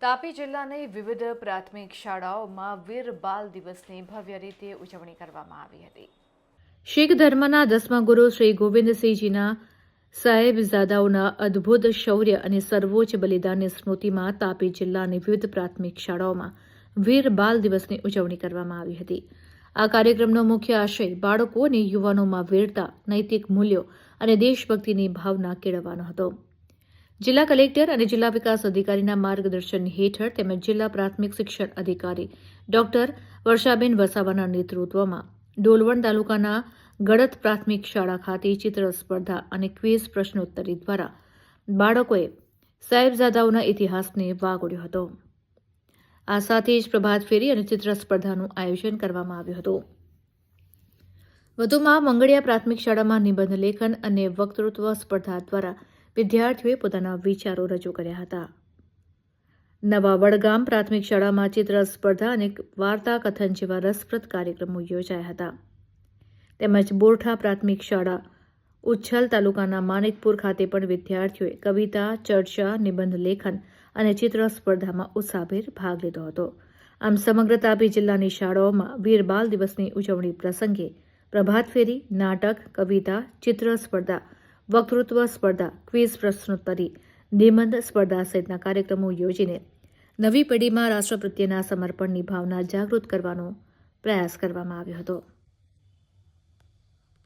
તાપી જિલ્લાની વિવિધ પ્રાથમિક શાળાઓમાં વીર બાલ દિવસની ભવ્ય રીતે ઉજવણી કરવામાં આવી હતી। શીખ ધર્મના 10મા ગુરુ શ્રી ગોવિંદસિંહજીના સાહેબજાદાઓના અદ્ભુત શૌર્ય અને સર્વોચ્ચ બલિદાનની સ્મૃતિમાં તાપી જિલ્લાની વિવિધ પ્રાથમિક શાળાઓમાં વીર બાલ દિવસની ઉજવણી કરવામાં આવી હતી। આ કાર્યક્રમનો મુખ્ય આશય બાળકો અને યુવાનોમાં વીરતા, નૈતિક મૂલ્યો અને દેશભક્તિની ભાવના કેળવવાનો હતો। જિલ્લા કલેક્ટર અને જિલ્લા વિકાસ અધિકારીના માર્ગદર્શન હેઠળ તેમજ જિલ્લા પ્રાથમિક શિક્ષણ અધિકારી ડોક્ટર વર્ષાબેન વસાવાના નેતૃત્વમાં ડોલવણ તાલુકાના ગળત પ્રાથમિક શાળા ખાતે ચિત્ર સ્પર્ધા અને ક્વિઝ પ્રશ્નોત્તરી દ્વારા બાળકોએ સાહેબજાદાઓના ઇતિહાસને વાગોળ્યો હતો। આ સાથે જ પ્રભાત ફેરી અને ચિત્ર સ્પર્ધાનું આયોજન કરવામાં આવ્યું હતું। વધુમાં મંગળિયા પ્રાથમિક શાળામાં નિબંધ લેખન અને વક્તૃત્વ સ્પર્ધા દ્વારા વિદ્યાર્થીઓએ પોતાના વિચારો રજૂ કર્યા હતા। નવા વડગામ પ્રાથમિક શાળામાં ચિત્ર સ્પર્ધા અને વાર્તા કથન જેવા રસપ્રદ કાર્યક્રમો યોજાયા હતા। તેમજ બોરઠા પ્રાથમિક શાળા ઉચ્છલ તાલુકાના માનિકપુર ખાતે પણ વિદ્યાર્થીઓએ કવિતા, ચર્ચા, નિબંધ લેખન અને ચિત્ર સ્પર્ધામાં ઉત્સાહભેર ભાગ લીધો હતો। આમ સમગ્ર તાપી જિલ્લાની શાળાઓમાં વીર બાલ દિવસની ઉજવણી પ્રસંગે પ્રભાત ફેરી, નાટક, કવિતા, ચિત્ર સ્પર્ધા, વક્તૃત્વ સ્પર્ધા, ક્વિઝ પ્રશ્નોત્તરી, નિબંધ સ્પર્ધા સહિતના કાર્યક્રમો યોજીને નવી પેઢીમાં રાષ્ટ્ર પ્રત્યેના સમર્પણની ભાવના જાગૃત કરવાનો પ્રયાસ કરવામાં આવ્યો હતો।